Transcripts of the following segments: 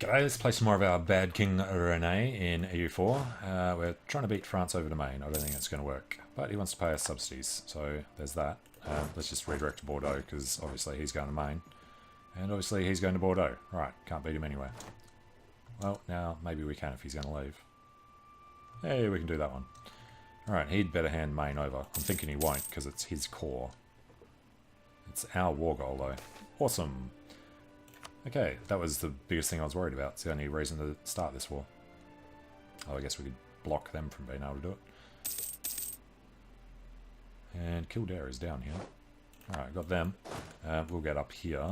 G'day, let's play some more of our bad King René in EU4. We're trying to beat France over to Maine. I don't think it's going to work. But he wants to pay us subsidies, so there's that. Let's just redirect to Bordeaux, because obviously he's going to Maine. And obviously he's going to Bordeaux. Right, can't beat him anyway. Well, now maybe we can if he's going to leave. Hey, we can do that one. Alright, he'd better hand Maine over. I'm thinking he won't, because it's his core. It's our war goal, though. Awesome. Okay, that was the biggest thing I was worried about. It's the only reason to start this war. Oh, I guess we could block them from being able to do it. And Kildare is down here. Alright, got them. We'll get up here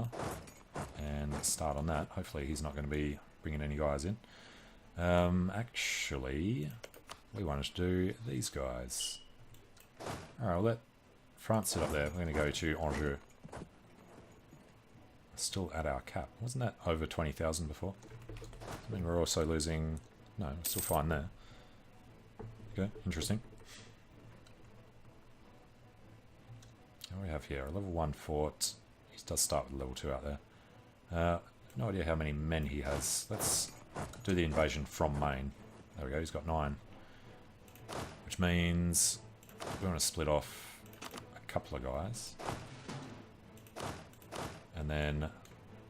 and start on that. Hopefully he's not going to be bringing any guys in. Actually, we wanted to do these guys. Alright, we'll let France sit up there. We're going to go to Anjou. Still at our cap. Wasn't that over 20,000 before? I mean, we're also losing... No, we're still fine there. Okay, interesting. What do we have here? A level 1 fort. He does start with level 2 out there. No idea how many men he has. Let's do the invasion from Maine. There we go, he's got 9. Which means we want to split off a couple of guys. And then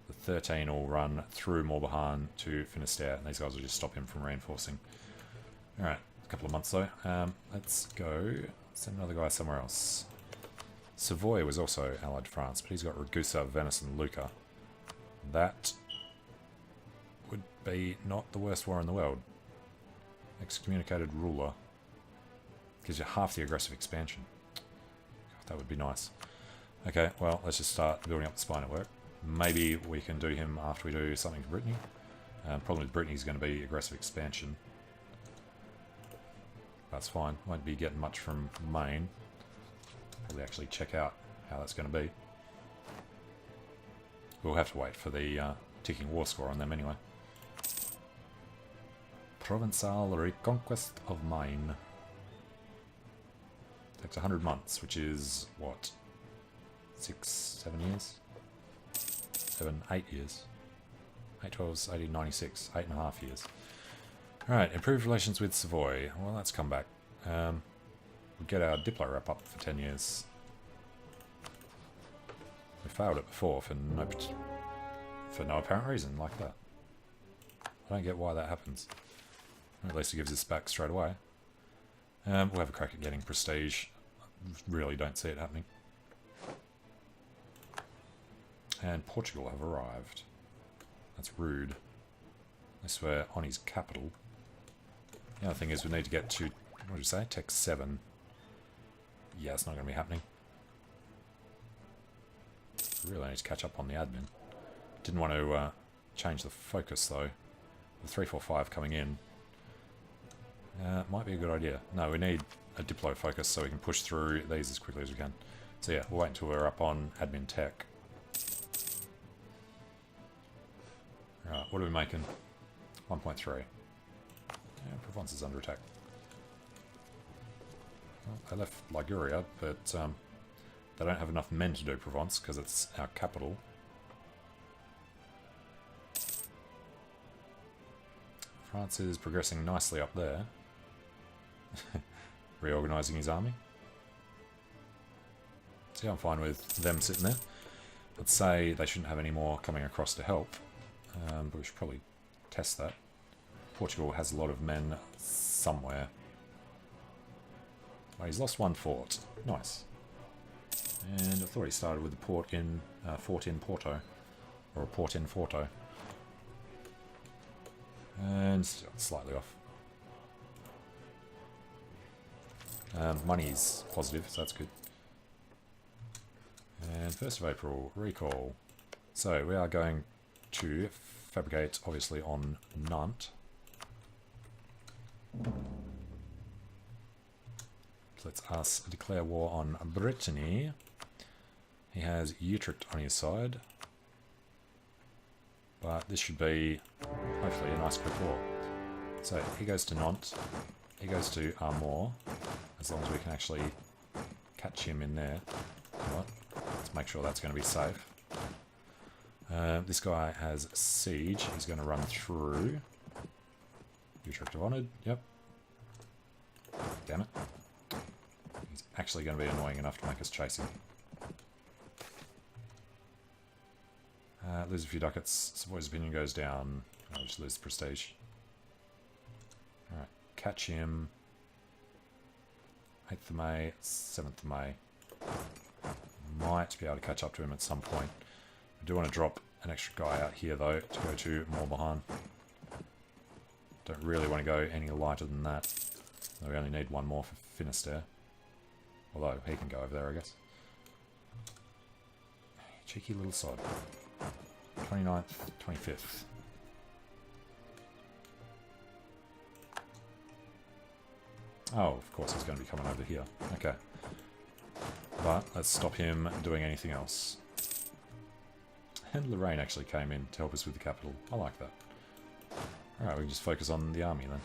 the 13 will run through Morbihan to Finistère, and these guys will just stop him from reinforcing. Alright, a couple of months though. Let's go send another guy somewhere else. Savoy was also allied to France, but he's got Ragusa, Venice, and Lucca. That would be not the worst war in the world. Excommunicated ruler. Gives you half the aggressive expansion. God, that would be nice. Okay, well, let's just start building up the spy network. Maybe we can do him after we do something for Brittany. Problem with Brittany is going to be aggressive expansion. That's fine. Won't be getting much from Maine. Probably actually check out how that's going to be. We'll have to wait for the ticking war score on them anyway. Provençal Reconquest of Maine. Takes 100 months, which is, what? 6, 7 years? 7, 8 years. 8, 12, 18, 96. 8.5 years. Alright, improved relations with Savoy. Well, let's come back. We'll get our Diplo wrap up for 10 years. We failed it before for no apparent reason like that. I don't get why that happens. Or at least it gives us back straight away. We'll have a crack at getting prestige. Really don't see it happening. And Portugal have arrived. That's rude. Unless we're on his capital. The other thing is we need to get to, what did you say? Tech 7. Yeah, it's not going to be happening. Really need to catch up on the admin. Didn't want to change the focus though. The 345 coming in. Might be a good idea. No, we need a Diplo focus so we can push through these as quickly as we can. So yeah, we'll wait until we're up on admin tech. Right, what are we making? 1.3. Yeah, Provence is under attack. Well, I left Liguria, but they don't have enough men to do Provence because it's our capital. France is progressing nicely up there. Reorganising his army. See, I'm fine with them sitting there. Let's say they shouldn't have any more coming across to help. But we should probably test that. Portugal has a lot of men somewhere. Oh, he's lost 1 fort. Nice. And I thought he started with the fort in Porto. Or a port in Forto. And still slightly off. Money's positive, so that's good. And 1st of April, recall. So we are going to fabricate, obviously, on Nantes. Let's us declare war on Brittany. He has Utrecht on his side. But this should be, hopefully, a nice quick war. So he goes to Nantes. He goes to Armor. As long as we can actually catch him in there. Right. Let's make sure that's going to be safe. This guy has siege. He's going to run through. Utrecht of Honoured. Yep. Damn it. He's actually going to be annoying enough to make us chase him. Lose a few ducats. Savoy's opinion goes down. I'll just lose the prestige. Alright, catch him. 8th of May, 7th of May. Might be able to catch up to him at some point. I do want to drop an extra guy out here though to go to Morbihan. Don't really want to go any lighter than that. We only need one more for Finisterre. Although he can go over there, I guess. Cheeky little sod. 29th, 25th. Oh, of course he's going to be coming over here. Okay. But let's stop him doing anything else. And Lorraine actually came in to help us with the capital. I like that. Alright, we can just focus on the army then.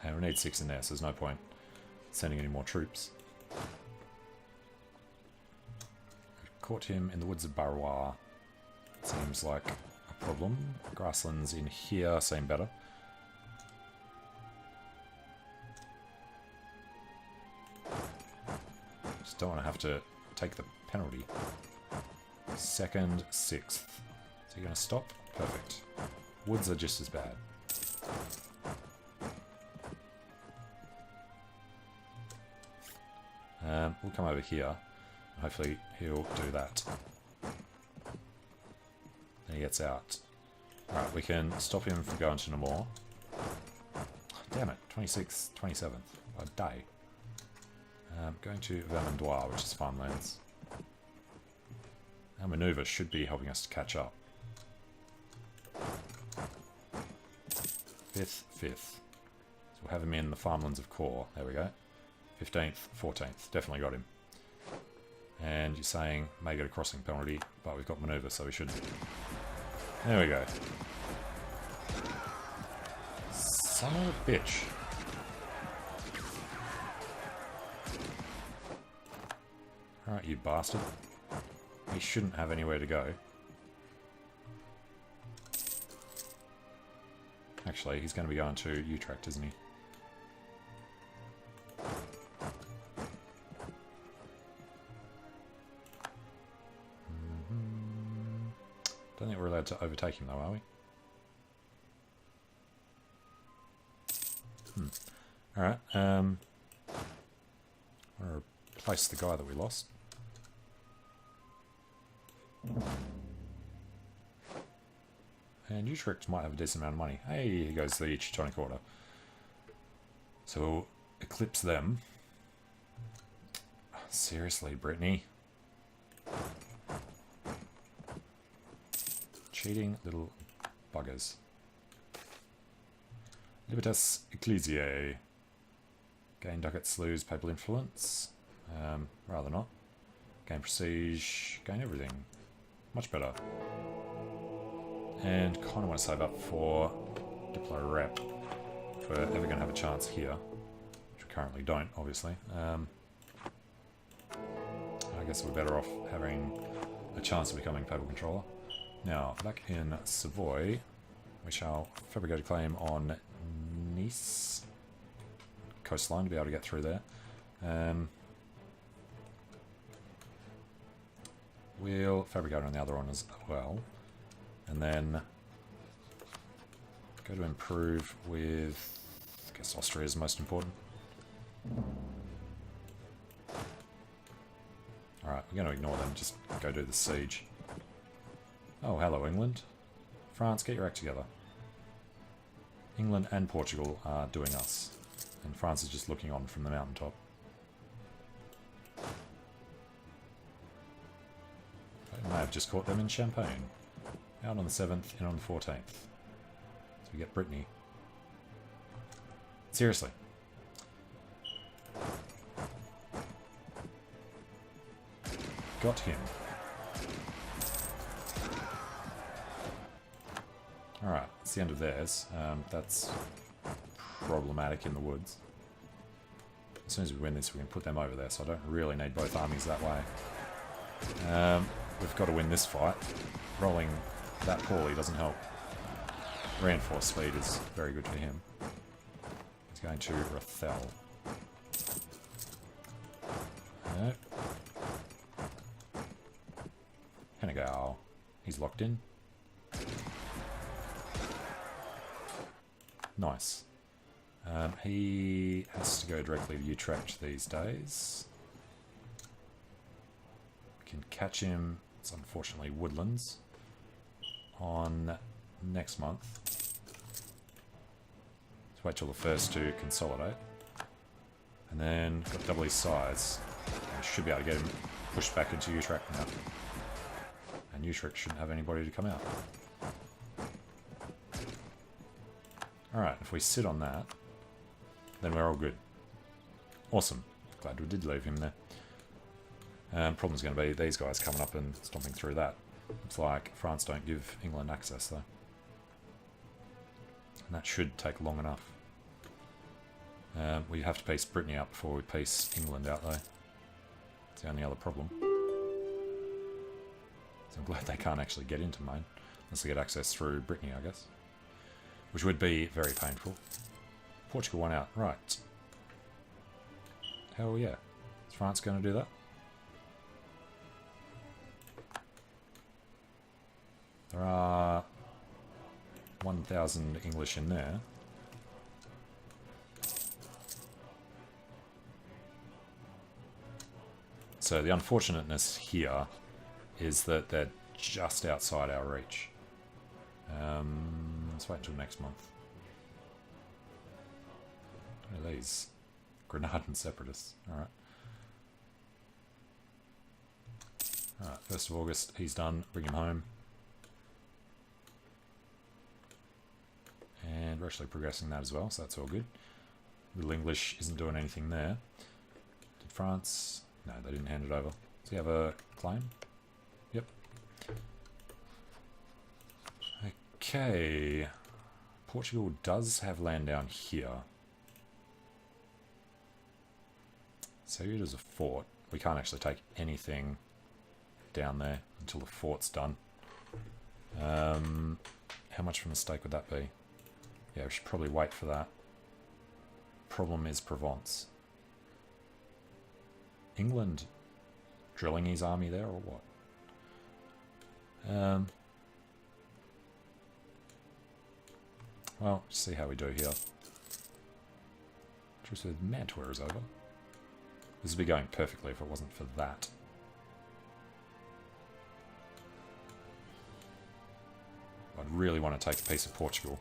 And we need 6 in there, so there's no point sending any more troops. We've caught him in the woods of Barrois. Seems like a problem. Grasslands in here seem better. Just don't want to have to take the penalty. 2nd, 6th. Is he going to stop? Perfect. Woods are just as bad. We'll come over here. Hopefully he'll do that. Then he gets out. Alright, we can stop him from going to Namur. Damn it, 26th, 27th. I'd die. Going to Vermandois, which is farmlands. Our manoeuvre should be helping us to catch up. 5th, 5th. So we'll have him in the farmlands of Core. There we go. 15th, 14th. Definitely got him. And you're saying may get a crossing penalty, but we've got manoeuvre, so we shouldn't. There we go. Son of a bitch. Alright, you bastard. He shouldn't have anywhere to go. Actually, he's going to be going to Utrecht, isn't he? Don't think we're allowed to overtake him though, are we? Alright, I want to replace the guy that we lost. And Utrecht might have a decent amount of money. Hey, here goes the Teutonic Order. So we'll eclipse them. Seriously, Brittany. Cheating little buggers. Libertas Ecclesiae. Gain ducats, lose papal influence. Rather not. Gain prestige, gain everything. Much better. And kind of want to save up for Diplo Rep. If we're ever going to have a chance here. Which we currently don't, obviously. I guess we're better off having a chance of becoming papal controller. Now, back in Savoy, we shall fabricate a claim on Nice coastline to be able to get through there. We'll fabricate on the other one as well. And then go to improve with, I guess Austria is most important. Alright, we're going to ignore them, just go do the siege. Oh, hello England. France, get your act together. England and Portugal are doing us. And France is just looking on from the mountaintop. I may have just caught them in Champagne. Out on the 7th, in on the 14th. So we get Brittany. Seriously. Got him. Alright, it's the end of theirs. That's problematic in the woods. As soon as we win this, we can put them over there, so I don't really need both armies that way. We've got to win this fight. Rolling that poorly doesn't help. Reinforced speed is very good for him. He's going to Rathel. Hennegal. He's locked in. Nice. He has to go directly to Utrecht these days. We can catch him, it's unfortunately Woodlands, on next month. Let's wait till the first to consolidate. And then got double his size. I should be able to get him pushed back into Utrecht now. And Utrecht shouldn't have anybody to come out. Alright, if we sit on that, then we're all good. Awesome. Glad we did leave him there. Problem's going to be these guys coming up and stomping through that. Looks like France don't give England access though. And that should take long enough. We have to piece Brittany out before we piece England out though. It's the only other problem. So I'm glad they can't actually get into Maine. Unless they get access through Brittany, I guess. Which would be very painful. Portugal won out. Right. Hell yeah. Is France going to do that? There are 1,000 English in there. So the unfortunateness here is that they're just outside our reach. Let's wait until next month. What are these? Granadan separatists. Alright. Alright, 1st of August, he's done. Bring him home. And we're actually progressing that as well, so that's all good. Little English isn't doing anything there. Did France? No, they didn't hand it over. Does he have a claim? Yep. Okay. Portugal does have land down here. So it is a fort. We can't actually take anything down there until the fort's done. How much of a mistake would that be? Yeah, we should probably wait for that. Problem is Provence. England drilling his army there or what? Well, see how we do here. Truce with Mantua is over. This would be going perfectly if it wasn't for that. I'd really want to take a piece of Portugal.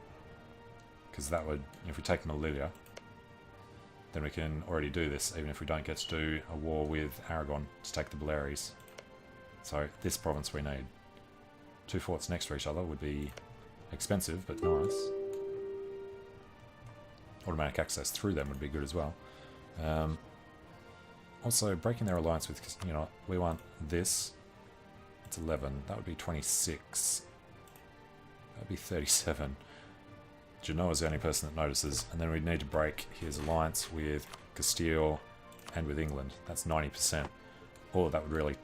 Because that would, if we take Melilla, then we can already do this, even if we don't get to do a war with Aragon to take the Baleares. So this province we need. 2 forts next to each other would be expensive, but nice. Automatic access through them would be good as well. Also, breaking their alliance with, you know, we want this. It's 11. That would be 26. That would be 37. Genoa is the only person that notices. And then we'd need to break his alliance with Castile and with England. That's 90%. All of that would really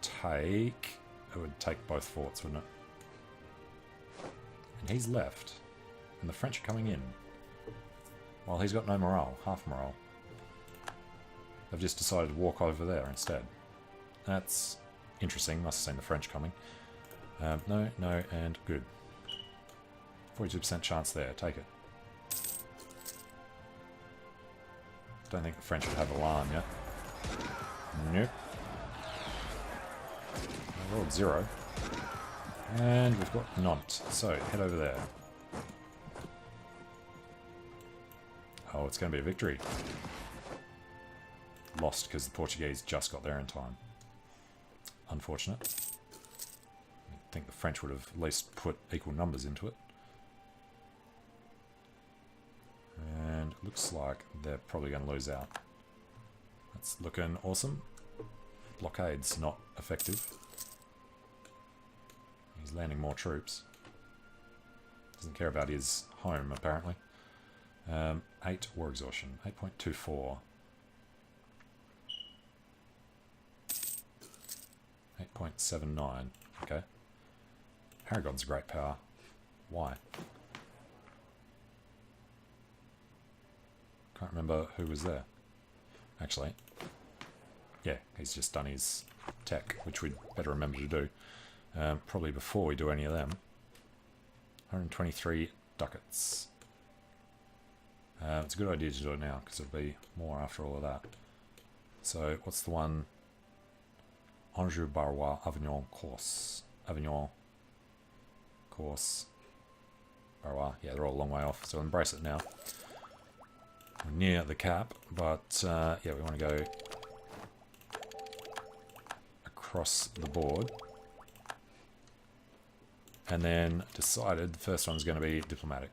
take... It would take both forts, wouldn't it? And he's left. And the French are coming in. Well, he's got no morale. Half morale. They've just decided to walk over there instead. That's interesting. Must have seen the French coming. No, no, and good. 42% chance there. Take it. Don't think the French would have alarm yet. Nope. I rolled 0. And we've got Nantes. So, head over there. Oh, it's going to be a victory. Lost because the Portuguese just got there in time. Unfortunate. I think the French would have at least put equal numbers into it. And it looks like they're probably going to lose out. That's looking awesome. Blockade's not effective. He's landing more troops. Doesn't care about his home, apparently. 8 war exhaustion. 8.24. 8.79. Okay. Aragon's a great power. Why? Can't remember who was there. Actually, yeah, he's just done his tech, which we'd better remember to do. Probably before we do any of them. 123 ducats. It's a good idea to do it now, because it'll be more after all of that. So, what's the one? Anjou, Barrois, Avignon, Corse. Avignon, Corse, Barrois. Yeah, they're all a long way off, so embrace it now. We're near the cap, but yeah, we want to go across the board. And then decided the first one's going to be diplomatic,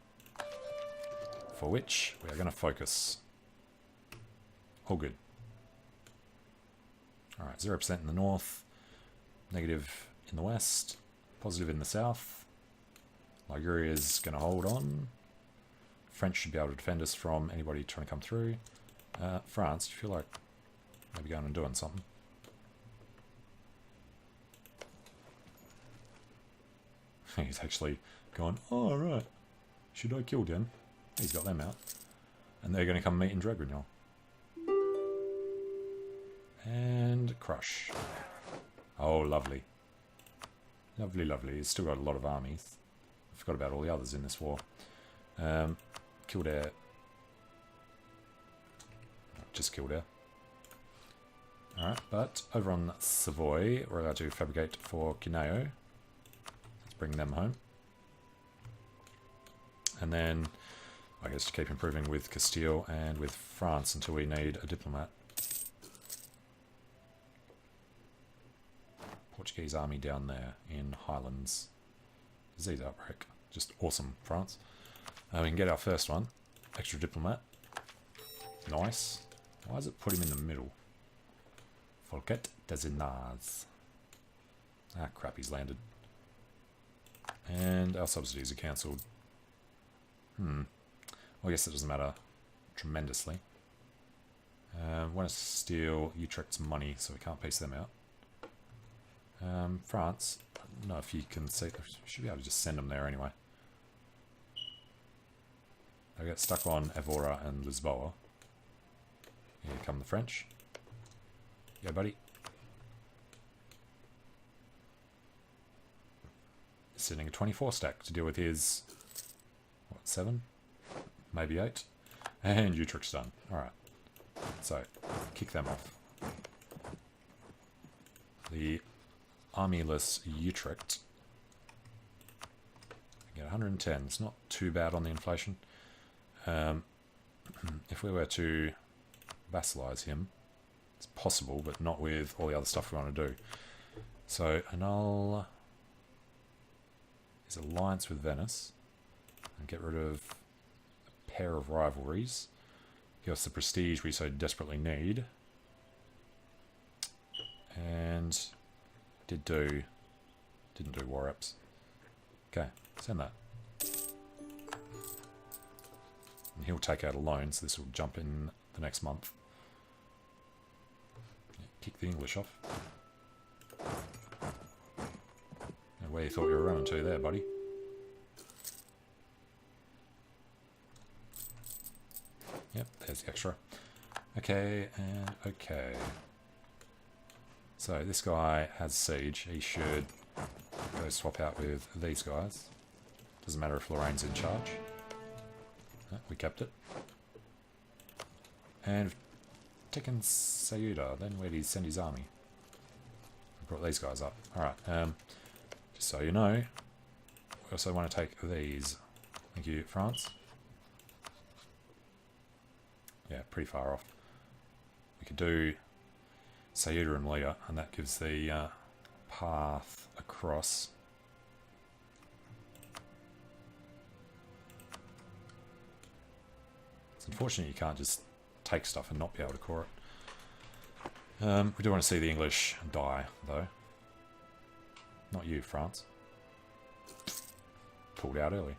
for which we are going to focus. All good. Alright, 0% in the north, negative in the west, positive in the south. Liguria's going to hold on. French should be able to defend us from anybody trying to come through. France, do you feel like maybe going and doing something? He's actually gone, oh, right. Should I kill them? He's got them out. And they're going to come meet in Draguignan. And crush. Oh, lovely. Lovely, lovely. He's still got a lot of armies. I forgot about all the others in this war. Kildare. Just Kildare. Alright, but over on Savoy, we're allowed to fabricate for Cuneo. Let's bring them home. And then, I guess, to keep improving with Castile and with France until we need a diplomat. Portuguese army down there in Highlands. Disease outbreak. Just awesome, France. We can get our first one. Extra diplomat. Nice. Why does it put him in the middle? Folquet Desinaz. Ah, crap, he's landed. And our subsidies are cancelled. Well, I guess it doesn't matter tremendously. Want to steal Utrecht's money, so we can't piece them out. France, I don't know if you can see, should be able to just send them there anyway. They get stuck on Evora and Lisboa. Here come the French. Go, buddy. Sending a 24 stack to deal with his, what, 7? Maybe 8? And Utrecht's done. Alright. So, kick them off. The armyless Utrecht. Get 110. It's not too bad on the inflation. If we were to vassalize him, it's possible, but not with all the other stuff we want to do. So, annul his alliance with Venice and get rid of a pair of rivalries. Give us the prestige we so desperately need. And didn't do war reps. Okay, send that. And he'll take out a loan, so this will jump in the next month. Kick the English off. And where you thought you were running to there, buddy. Yep, there's the extra. Okay, and okay. So this guy has siege. He should go swap out with these guys. Doesn't matter if Lorraine's in charge. We kept it. And taken Sayuda, then where did he send his army? We brought these guys up. Alright, just so you know, we also want to take these. Thank you, France. Yeah, pretty far off. We could do Sayuda and Leah, and that gives the path across. It's unfortunate you can't just take stuff and not be able to core it. We do want to see the English die, though. Not you, France. Pulled out early.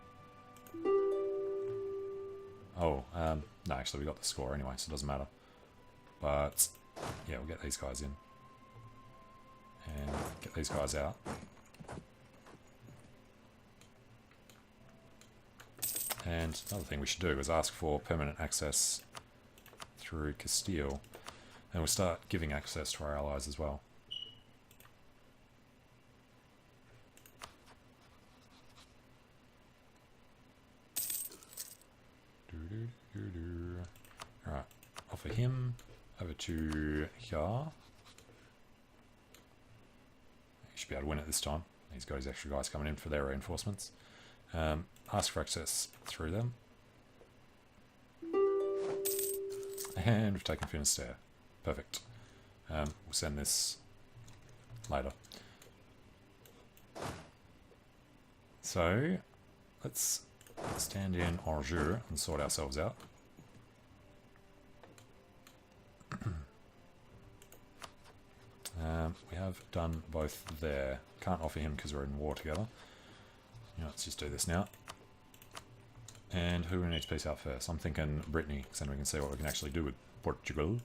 Oh, no, actually we got the score anyway, so it doesn't matter. But, yeah, we'll get these guys in. And Get these guys out. And another thing we should do is ask for permanent access through Castile. And we'll start giving access to our allies as well. Alright, offer him over to here. He should be able to win it this time. He's got his extra guys coming in for their reinforcements. Ask for access through them. And we've taken Finisterre. Perfect. We'll send this later. So, let's stand in Angers and sort ourselves out. We have done both there. Can't offer him because we're in war together. Let's just do this now. And who we need to peace out first? I'm thinking Brittany, because then we can see what we can actually do with Portugal.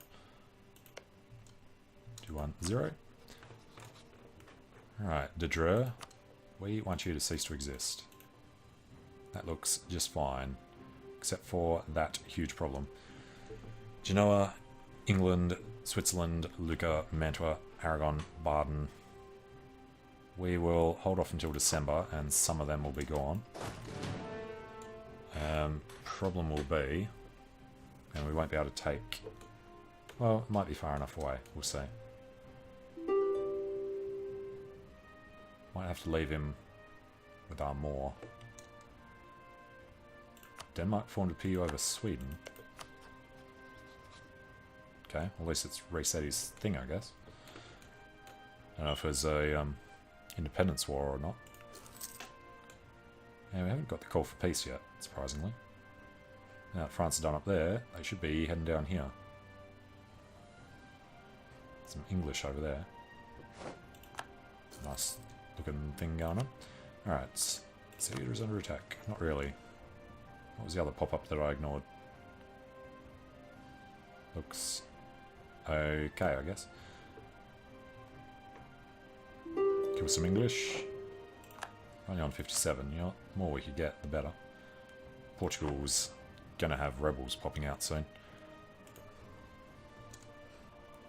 2-1-0. Alright, Dedre, we want you to cease to exist. That looks just fine, except for that huge problem. Genoa, England, Switzerland, Lucca, Mantua, Aragon, Baden. We will hold off until December, and some of them will be gone. Problem will be, and we won't be able to take... Well, it might be far enough away, we'll see. Might have to leave him with Armor. Denmark 400 PU over Sweden. Okay, well, at least it's reset his thing, I guess. I don't know if there's a independence war or not. And we haven't got the call for peace yet, surprisingly. Now that France are done up there, they should be heading down here. Some English over there. Nice looking thing going on. Alright, Theatre's under attack. Not really. What was the other pop-up that I ignored? Looks okay, I guess. Kill some English. Only on 57, you know, the more we could get, the better. Portugal's gonna have rebels popping out soon.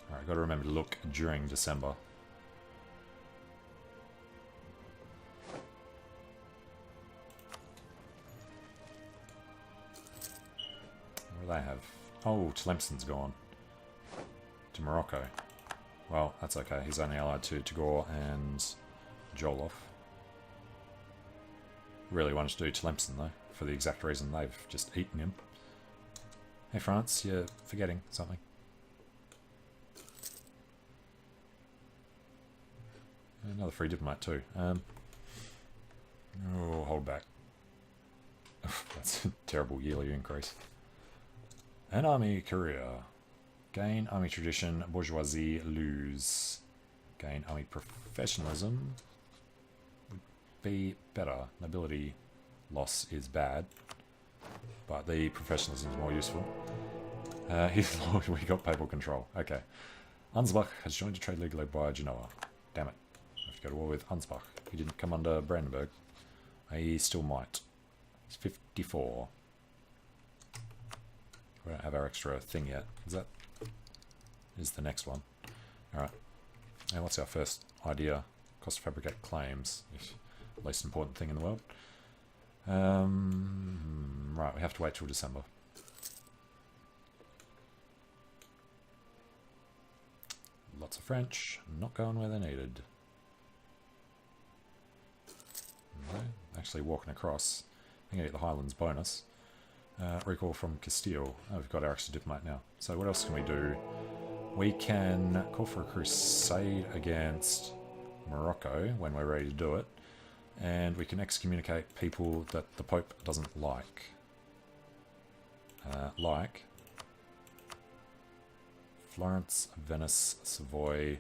Alright, gotta remember to look during December. What do they have? Oh, Tlemcen's gone. To Morocco. Well, that's okay. He's only allied to Tagore and Jolof. Really wanted to do Tlemcen, though, for the exact reason they've just eaten him. Hey, France, you're forgetting something. Another free diplomat, too. Oh, hold back. That's a terrible yearly increase. An army career. Gain army tradition, bourgeoisie, lose. Gain army professionalism. Would be better. Nobility loss is bad, but the professionalism is more useful. We got papal control. Okay. Ansbach has joined a trade league led by Genoa. Damn it. I have to go to war with Ansbach. He didn't come under Brandenburg. He still might. He's 54. We don't have our extra thing yet. Is the next one. Alright. And what's our first idea? Cost to fabricate claims. Least important thing in the world. Right, we have to wait till December. Lots of French, not going where they're needed. No, actually walking across. I'm going to get the Highlands bonus. Recall from Castile. Oh, we've got our extra diplomat now. So what else can we do? We can call for a crusade against Morocco when we're ready to do it. And we can excommunicate people that the Pope doesn't like. Like Florence, Venice, Savoy,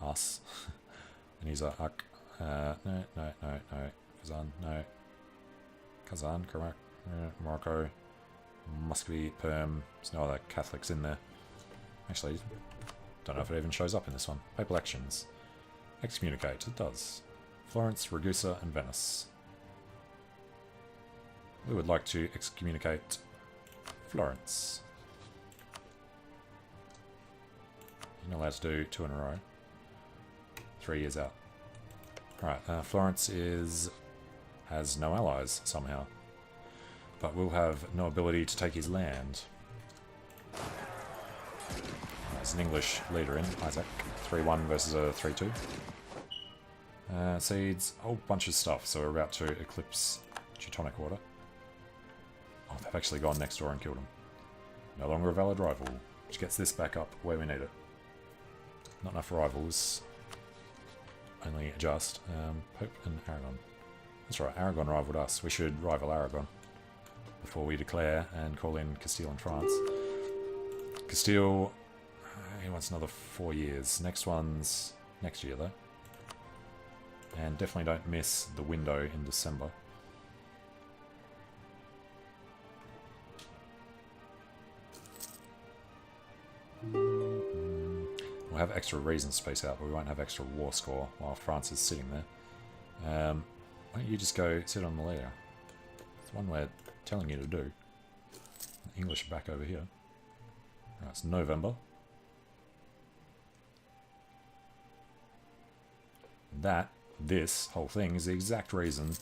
us. And he's like, no. Kazan, no. Kazan, correct. Morocco, Muscovy, Perm. There's no other Catholics in there. Actually, don't know if it even shows up in this one. Papal actions. Excommunicate, it does. Florence, Ragusa, and Venice. We would like to excommunicate Florence. You're not allowed to do 2 in a row. 3 years out. Alright, Florence has no allies somehow. But we'll have no ability to take his land. There's an English leader in, Isaac. 3-1 versus a 3-2. Seeds, a whole bunch of stuff, so we're about to eclipse Teutonic Order. Oh, they've actually gone next door and killed him. No longer a valid rival, which gets this back up where we need it. Not enough rivals. Only just. Pope and Aragon. That's right, Aragon rivaled us. We should rival Aragon before we declare and call in Castile and France. Castile, he wants another 4 years. Next one's next year, though. And definitely don't miss the window in December. We'll have extra reason space out, but we won't have extra war score while France is sitting there. Why don't you just go sit on Malaya? It's one we're telling you to do. The English are back over here. Right, it's November. This whole thing is the exact reason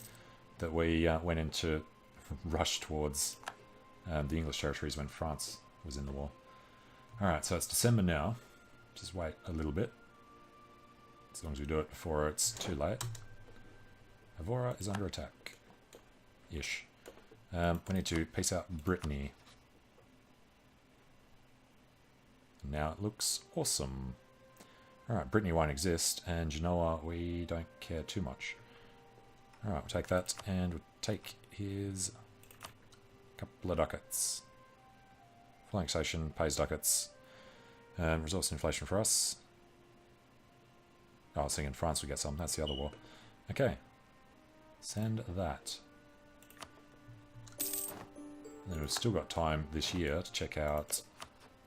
that we went into rush towards the English territories when France was in the war. Alright, so it's December now. Just wait a little bit. As long as we do it before it's too late. Evora is under attack. Ish. We need to peace out Brittany. Now it looks awesome. Alright, Brittany won't exist, and Genoa we don't care too much. Alright, we'll take that, and we'll take his couple of ducats. Full annexation, pays ducats. Resource inflation for us. Oh, I was thinking France would get some, that's the other war. Okay. Send that. And then we've still got time this year to check out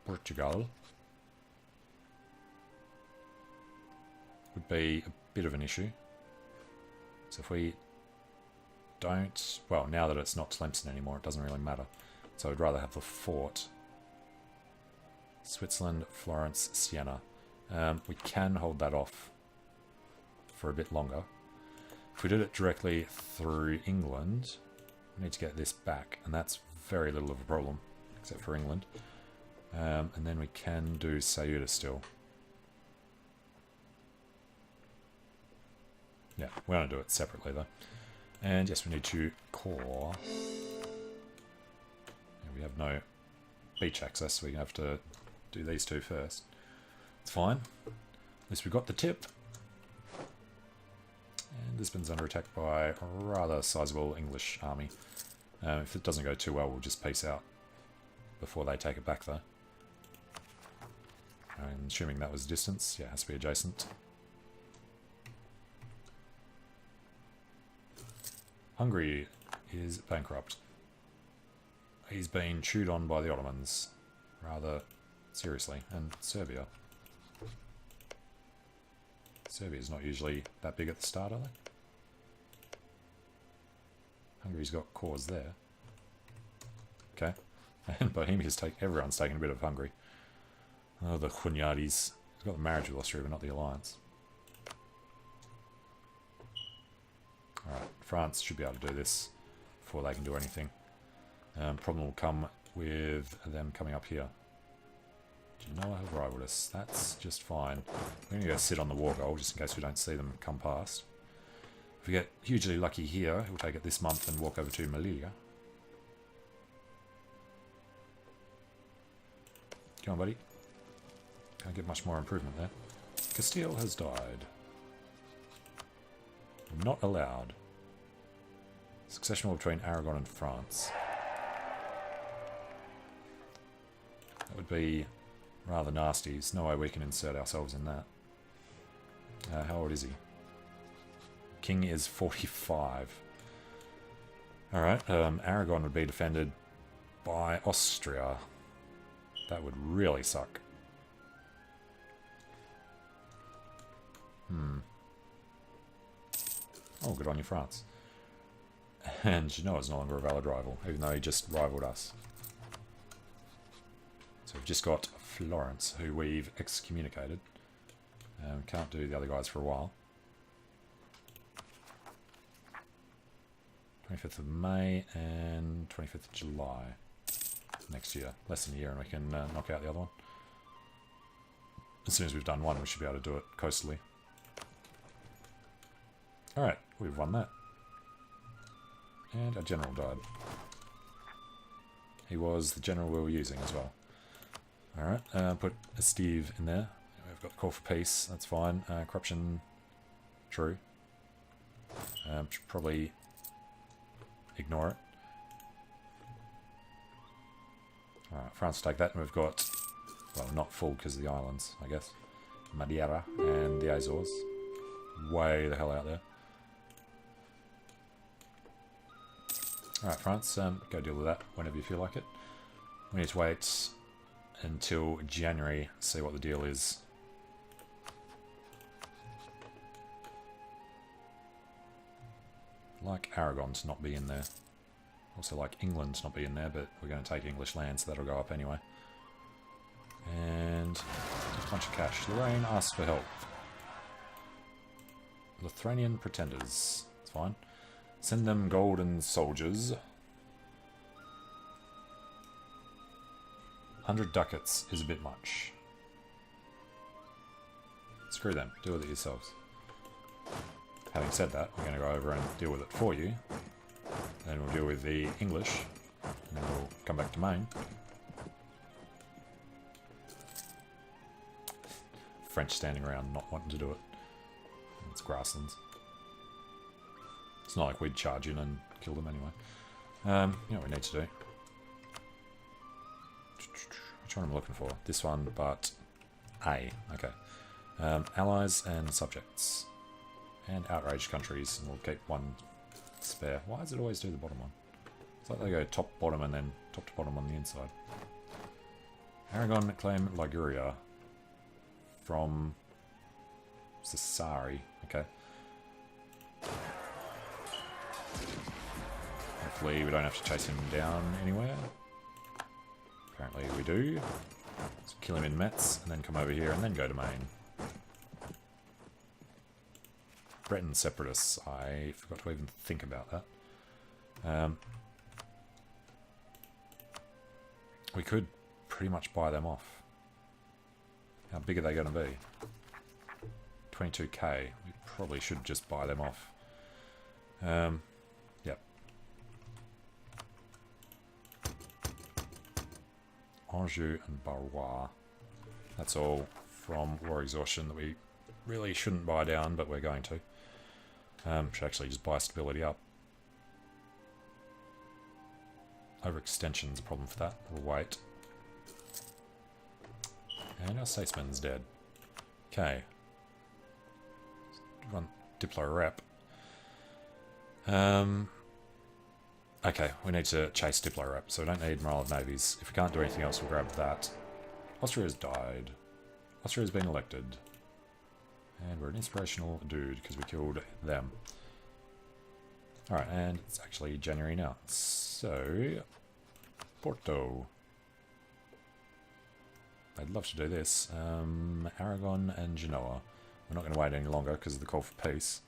Portugal. Would be a bit of an issue. So if we don't... Well, now that it's not Tlemcen anymore, it doesn't really matter. So I'd rather have the fort. Switzerland, Florence, Siena. We can hold that off for a bit longer. If we did it directly through England, we need to get this back, and that's very little of a problem, except for England. And then we can do Ceuta still. Yeah, we're going to do it separately though. And yes, we need to core. Yeah, we have no beach access, so we have to do these two first. It's fine. At least we got the tip. And Lisbon's under attack by a rather sizable English army. If it doesn't go too well, we'll just peace out before they take it back though. I'm assuming that was distance. Yeah, it has to be adjacent. Hungary is bankrupt. He's been chewed on by the Ottomans, rather seriously, and Serbia. Serbia's not usually that big at the start, are they? Hungary's got cores there. Okay. And Bohemia's everyone's taking a bit of Hungary. Oh, the Hunyadis. He's got the marriage with Austria, but not the alliance. Alright, France should be able to do this before they can do anything. Problem will come with them coming up here. Genoa have rivaled us. That's just fine. We're going to go sit on the war goal just in case we don't see them come past. If we get hugely lucky here, we'll take it this month and walk over to Melilla. Come on, buddy. Can't get much more improvement there. Castile has died. Not allowed. Succession war between Aragon and France. That would be rather nasty. There's no way we can insert ourselves in that. How old is he? King is 45. Alright, Aragon would be defended by Austria. That would really suck. Oh, good on you, France. And Genoa's no longer a valid rival, even though he just rivaled us. So we've just got Florence, who we've excommunicated. Can't do the other guys for a while. 25th of May and 25th of July next year. Less than a year and we can knock out the other one. As soon as we've done one, we should be able to do it coastally. Alright, we've won that. And our general died. He was the general we were using as well. Alright, put a Steve in there. We've got the call for peace, that's fine. Corruption, true. Should probably ignore it. Alright, France take that, and we've got, well, not full because of the islands, I guess. Madeira and the Azores. Way the hell out there. Alright, France, go deal with that whenever you feel like it. We need to wait until January, see what the deal is. Like Aragon to not be in there. Also like England to not be in there, but we're going to take English land, so that'll go up anyway. And just a bunch of cash. Lorraine asks for help. Lithuanian pretenders. It's fine. Send them golden soldiers. 100 ducats is a bit much. Screw them. Deal with it yourselves. Having said that, we're going to go over and deal with it for you. Then we'll deal with the English. And then we'll come back to Maine. French standing around not wanting to do it. It's grasslands. It's not like we'd charge in and kill them anyway. You know what we need to do? Which one am I looking for? This one, but A. Okay. Allies and subjects. And outraged countries. And we'll keep one spare. Why does it always do the bottom one? It's like they go top, bottom, and then top to bottom on the inside. Aragon claim Liguria from Sassari. Okay. Hopefully we don't have to chase him down anywhere. Apparently we do. Let's kill him in Metz, and then come over here, and then go to Maine. Breton separatists. I forgot to even think about that. We could pretty much buy them off. How big are they going to be? 22k. We probably should just buy them off. Yep. Anjou and Barrois. That's all from war exhaustion that we really shouldn't buy down, but we're going to. Should actually just buy stability up. Overextension's a problem for that. We'll wait. And our statesman's dead. Okay. Run Diplo rep. Okay, we need to chase Diplo rep, so we don't need morale of navies. If we can't do anything else, we'll grab that. Austria's died. Austria's been elected. And we're an inspirational dude because we killed them. Alright, and it's actually January now. So, Porto. I'd love to do this. Aragon and Genoa. We're not going to wait any longer because of the call for peace.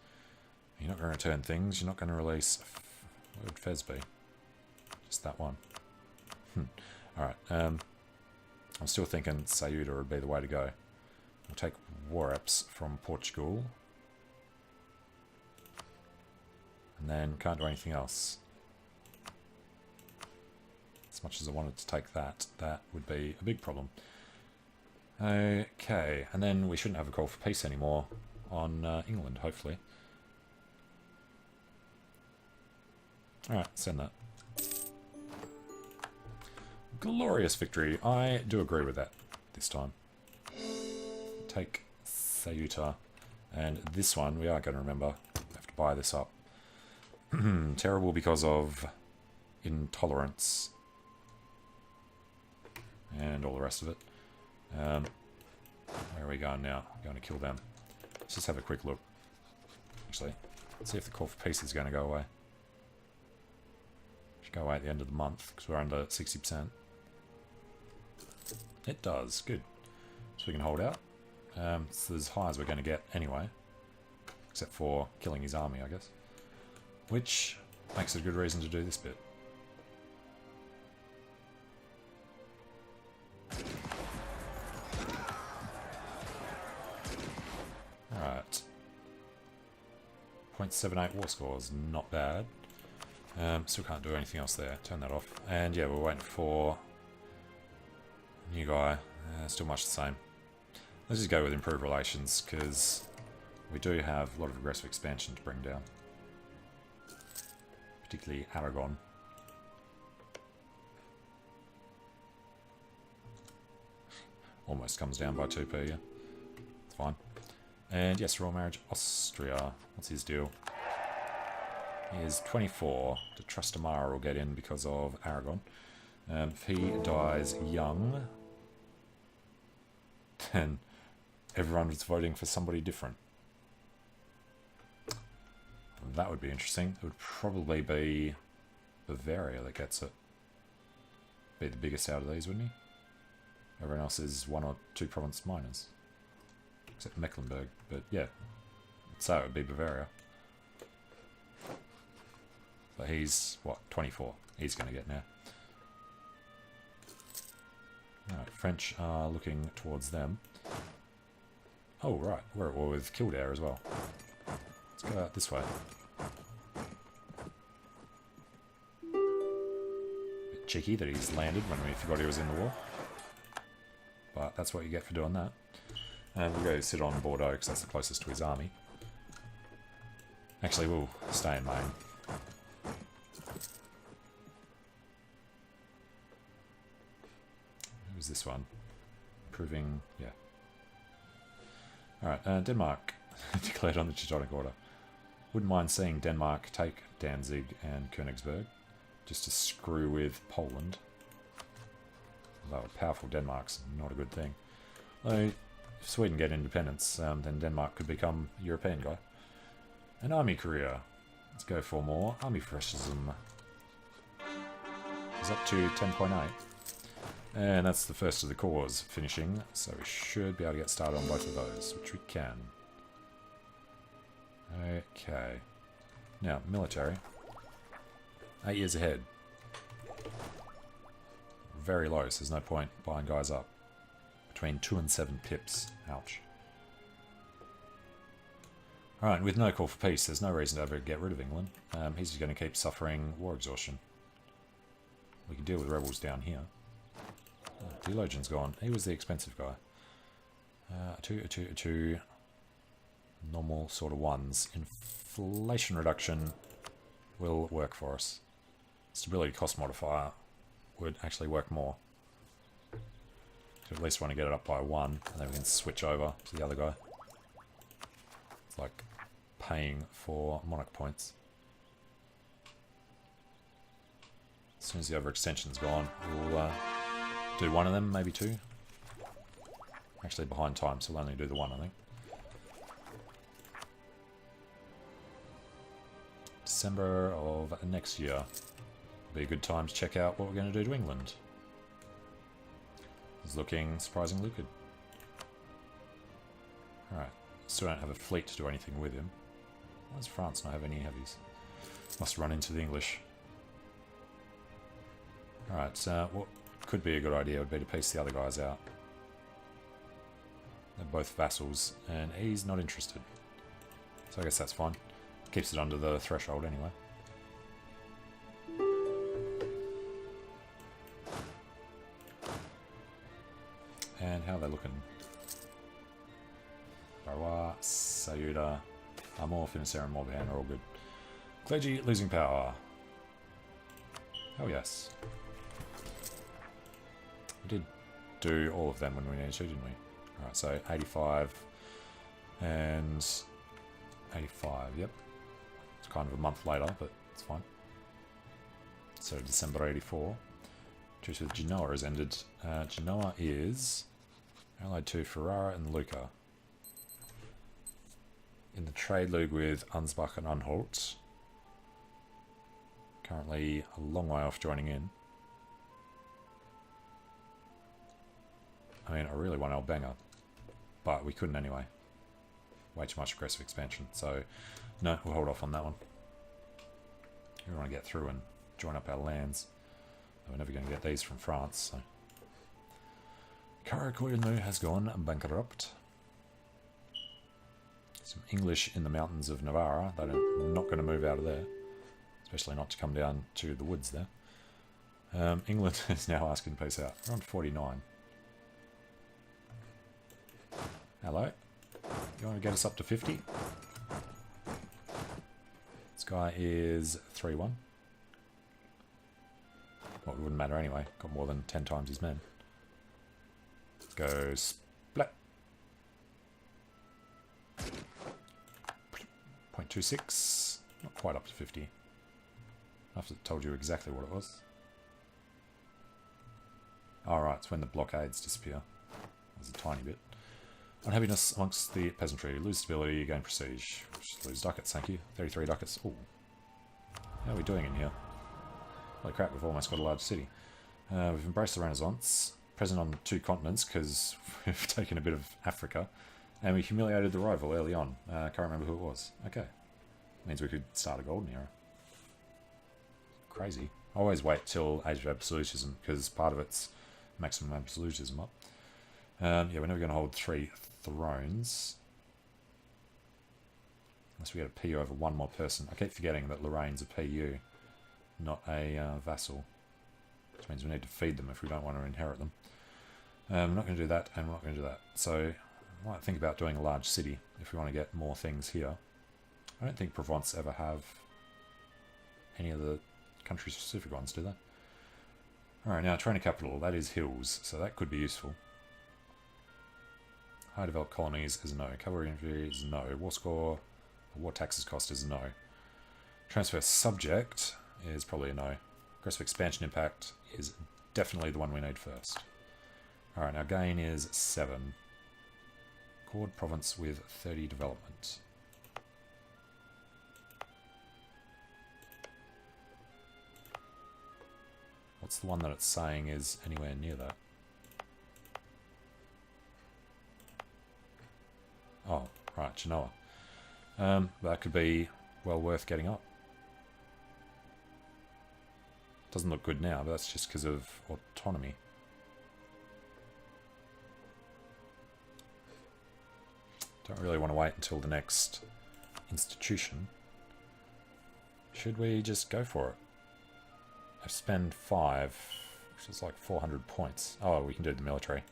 You're not going to return things. You're not going to release... What would Fez be? Just that one. Alright, I'm still thinking Ceuta would be the way to go. We'll take war apps from Portugal. And then can't do anything else. As much as I wanted to take that, that would be a big problem. Okay, and then we shouldn't have a call for peace anymore on England, hopefully. Alright, send that. Glorious victory. I do agree with that this time. Take Ceuta. And this one, we are going to remember. We have to buy this up. Terrible because of intolerance. And all the rest of it. Where are we going now? Going to kill them. Let's just have a quick look. Actually, Let's see if the call for peace is going to go away. Should go away at the end of the month because we're under 60%. It does, good. So we can hold out. It's as high as we're going to get anyway. Except for killing his army, I guess. Which makes it a good reason to do this bit. Alright. 0.78 war score is not bad. Still can't do anything else there. Turn that off. And yeah, we're waiting for a new guy. Still much the same. Let's just go with improved relations, because we do have a lot of aggressive expansion to bring down. Particularly Aragon. Almost comes down by 2p, yeah. It's fine. And yes, royal marriage, Austria. What's his deal? He is 24. The Trastamara will get in because of Aragon. If he dies young, then everyone was voting for somebody different. That would be interesting. It would probably be Bavaria that gets it. Be the biggest out of these, wouldn't he? Everyone else is 1 or 2 province minors. Except Mecklenburg. But yeah, so it would be Bavaria. So he's, what, 24. He's going to get now. Alright, French are looking towards them. Oh, right. We're at war with Kildare as well. Let's go out this way. Bit cheeky that he's landed when we forgot he was in the war. But that's what you get for doing that. And we'll go sit on Bordeaux because that's the closest to his army. Actually, we'll stay in Maine. Who's this one? Proving, yeah. Alright, Denmark declared on the Teutonic Order. Wouldn't mind seeing Denmark take Danzig and Königsberg, just to screw with Poland. Although a powerful Denmark's not a good thing. Though, if Sweden get independence, then Denmark could become a European guy. An army career. Let's go for more. Army freshism is up to 10.8. And that's the first of the cores finishing, so we should be able to get started on both of those, which we can. Okay. Now, military. 8 years ahead. Very low, so there's no point buying guys up. Between 2 and 7 pips. Ouch. Alright, with no call for peace, there's no reason to ever get rid of England. He's just going to keep suffering war exhaustion. We can deal with rebels down here. Theologian's gone. He was the expensive guy. Two normal sort of ones. Inflation reduction will work for us. Stability cost modifier would actually work more. So at least want to get it up by 1, and then we can switch over to the other guy. It's like paying for monarch points. As soon as the overextension's gone, we'll do 1 of them, maybe 2. Actually behind time, so we'll only do the 1, I think. December of next year. Be a good time to check out what we're going to do to England. It's looking surprisingly good. Alright, still don't have a fleet to do anything with him. Why does France not have any heavies? Must run into the English. Alright, so what could be a good idea would be to piece the other guys out. They're both vassals, and he's not interested. So I guess that's fine. Keeps it under the threshold anyway. And how are they looking? Barwa, Sayuda, Amor, Finisera, and Morbihan are all good. Clergy losing power. Oh yes. We did do all of them when we needed to, didn't we? Alright, so 85 and 85, yep. It's kind of a month later, but it's fine. So December 84. Truce with Genoa has ended. Genoa is allied to Ferrara and Lucca. in the trade league with Ansbach and Anhalt. Currently a long way off joining in. I mean, I really want Albanger, but we couldn't anyway. Way too much aggressive expansion, so no, we'll hold off on that one. We want to get through and join up our lands. We're never going to get these from France, so. Karakoyunu has gone bankrupt. Some English in the mountains of Navarra. They're not going to move out of there, especially not to come down to the woods there. England is now asking to peace out. We're on 49. Hello? You want to get us up to 50? This guy is 3-1. Well, it wouldn't matter anyway. Got more than 10 times his men. Go splat. 0.26. Not quite up to 50. I have to told you exactly what it was. Alright, it's when the blockades disappear. There's a tiny bit. Unhappiness amongst the peasantry. Lose stability, gain prestige. Just lose ducats, thank you. 33 ducats. Ooh. How are we doing in here? Holy crap, we've almost got a large city. We've embraced the Renaissance. Present on 2 continents, because we've taken a bit of Africa. And we humiliated the rival early on. Can't remember who it was. Okay. Means we could start a golden era. Crazy. I always wait till Age of Absolutism, because part of it's maximum absolutism up. Yeah, we're never going to hold 3 thrones. Unless we get a PU over 1 more person. I keep forgetting that Lorraine's a PU, not a vassal. Which means we need to feed them if we don't want to inherit them. We're not going to do that, and we're not going to do that. So, I might think about doing a large city if we want to get more things here. I don't think Provence ever have any of the country-specific ones, do they? Alright, now trainer capital. That is hills, so that could be useful. High developed colonies is a no. Cavalry infantry is a no. War score, war taxes cost is a no. Transfer subject is probably a no. Aggressive expansion impact is definitely the one we need first. Alright, our gain is 7. Gored province with 30 development. What's the one that it's saying is anywhere near that? Oh, right, Genoa. That could be well worth getting up. Doesn't look good now, but that's just because of autonomy. Don't really want to wait until the next institution. Should we just go for it? I've spent 5, which is like 400 points. Oh, we can do the military.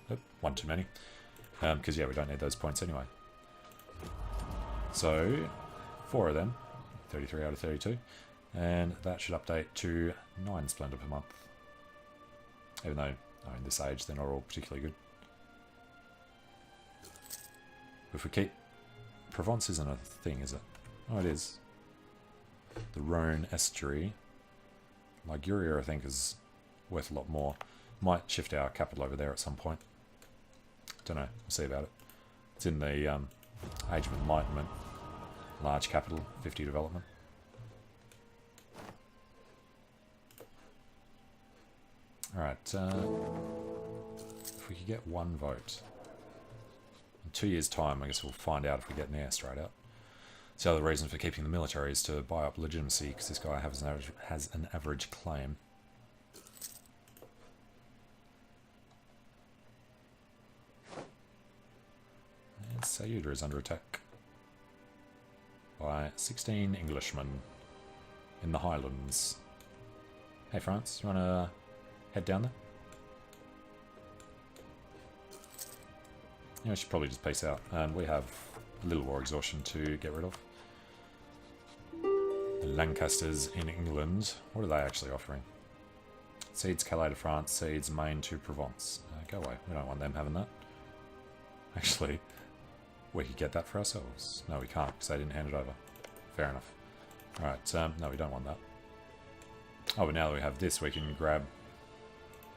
Oh, 1 too many. Because, yeah, we don't need those points anyway. So, 4 of them. 33 out of 32. And that should update to 9 Splendor per month. Even though, I mean, this age, they're not all particularly good. If we keep... Provence isn't a thing, is it? Oh, it is. The Rhone estuary. Liguria, I think, is worth a lot more. Might shift our capital over there at some point. Don't know. We'll see about it. It's in the Age of Enlightenment. Large capital, 50 development. Alright. If we could get 1 vote. In 2 years' time, I guess we'll find out if we get an heir straight out. The other reason for keeping the military is to buy up legitimacy, because this guy has an average claim. And Sayuda is under attack by 16 Englishmen in the Highlands. Hey France, you want to head down there? Yeah, I should probably just peace out. And we have a little war exhaustion to get rid of. The Lancasters in England. What are they actually offering? Cedes Calais to France, cedes Maine to Provence. Go away. We don't want them having that. Actually, we could get that for ourselves. No, we can't because they didn't hand it over. Fair enough. Alright, no, we don't want that. Oh, but now that we have this, we can grab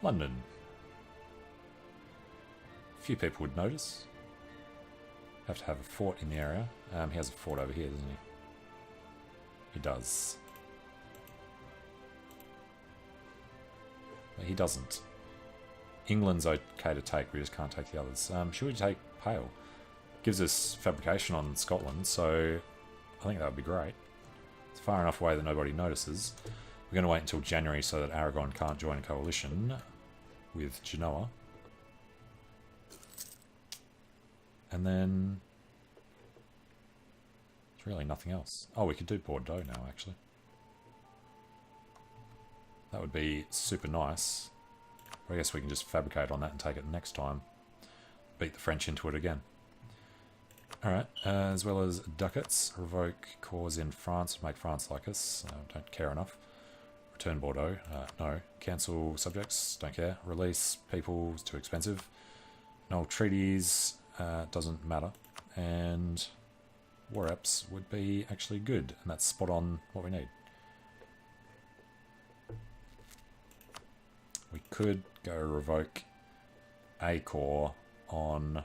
London. A few people would notice. Have to have a fort in the area. He has a fort over here, doesn't he? He does. But he doesn't. England's okay to take, we just can't take the others. Should we take Pale? Gives us fabrication on Scotland, so I think that would be great. It's far enough away that nobody notices. We're going to wait until January so that Aragon can't join a coalition with Genoa. And then there's really nothing else. Oh, we could do Bordeaux now, actually. That would be super nice. I guess we can just fabricate on that and take it next time. Beat the French into it again. Alright, as well as ducats. Revoke cause in France, make France like us. Don't care enough. Return Bordeaux. No. Cancel subjects. Don't care. Release people. It's too expensive. No treaties. Doesn't matter. And war apps would be actually good. And that's spot on what we need. We could go revoke a core on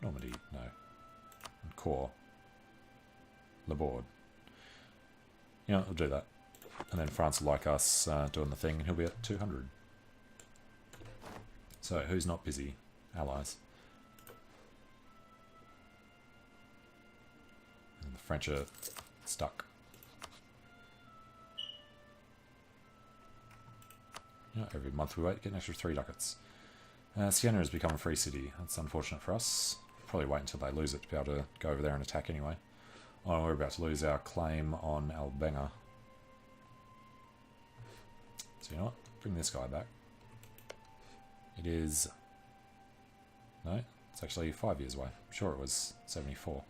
Normandy. No. On core. Laborde. You know, we'll do that. And then France will like us doing the thing, and he'll be at 200. So, who's not busy? Allies. And the French are stuck. You know, every month we wait, get an extra 3 ducats. Siena has become a free city. That's unfortunate for us. Probably wait until they lose it to be able to go over there and attack anyway. Oh, we're about to lose our claim on Albenga. So you know what? Bring this guy back. It is... No, it's actually 5 years away. I'm sure it was 74.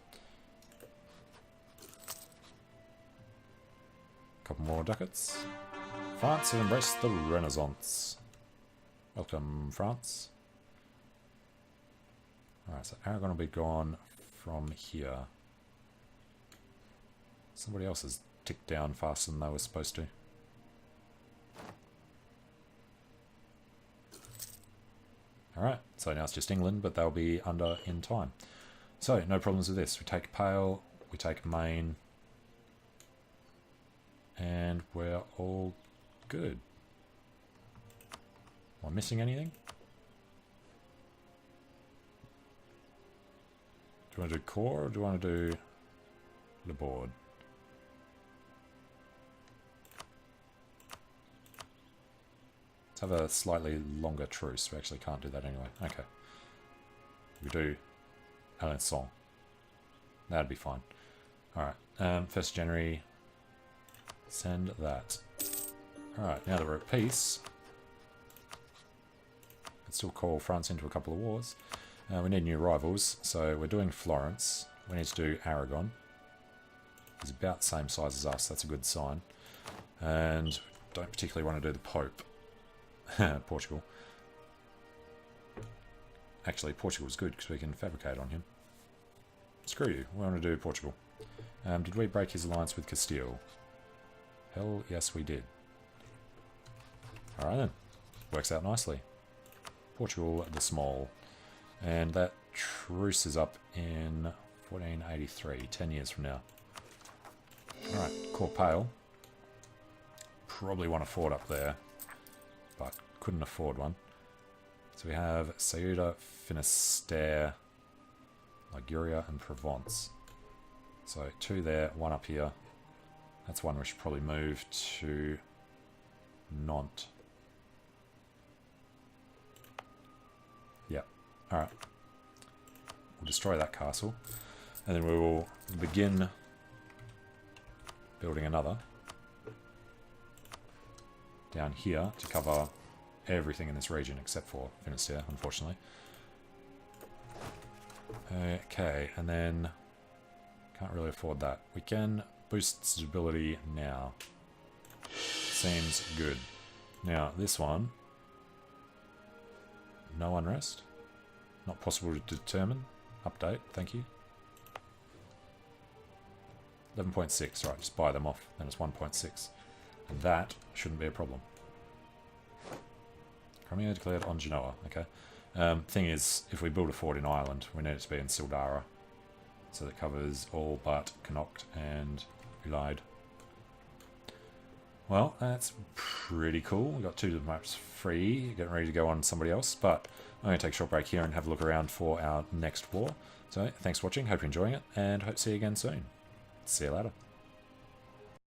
Couple more ducats. France have embraced the Renaissance. Welcome, France. Alright, so Aragon will be gone from here. Somebody else has ticked down faster than they were supposed to. Alright, so now it's just England, but they'll be under in time. So, no problems with this. We take Pale, we take Maine, and we're all good. Am I missing anything? Do you want to do core or do you want to do Laborde? Let's have a slightly longer truce. We actually can't do that anyway. Okay. We do Alençon. That'd be fine. Alright. 1st January. Send that. Alright, now that we're at peace, let's still call France into a couple of wars. We need new rivals, so we're doing Florence. We need to do Aragon. He's about the same size as us, that's a good sign. And don't particularly want to do the Pope. Portugal. Actually, Portugal's good because we can fabricate on him. Screw you, we want to do Portugal. Did we break his alliance with Castile? Hell yes we did. Alright then, works out nicely. Portugal the Small. And that truce is up in 1483, 10 years from now. Alright, core Pale. Probably want a fort up there, but couldn't afford one. So we have Ceuta, Finisterre, Liguria and Provence. So 2 there, 1 up here. That's one we should probably move to Nantes. Yep. Alright. We'll destroy that castle. And then we will begin building another down here to cover everything in this region except for Finisterre, unfortunately. Okay, and then can't really afford that. We can boost stability now. Seems good. Now, this one, no unrest. Not possible to determine. Update, thank you. 11.6, right, just buy them off. Then it's 1.6. And that shouldn't be a problem. Crimea declared on Genoa, okay. Thing is, if we build a fort in Ireland, we need it to be in Sildara. So that covers all but Connacht and EUIV. Well, that's pretty cool. We've got 2 maps free, getting ready to go on somebody else, but I'm going to take a short break here and have a look around for our next war. So thanks for watching, hope you're enjoying it, and hope to see you again soon. See you later.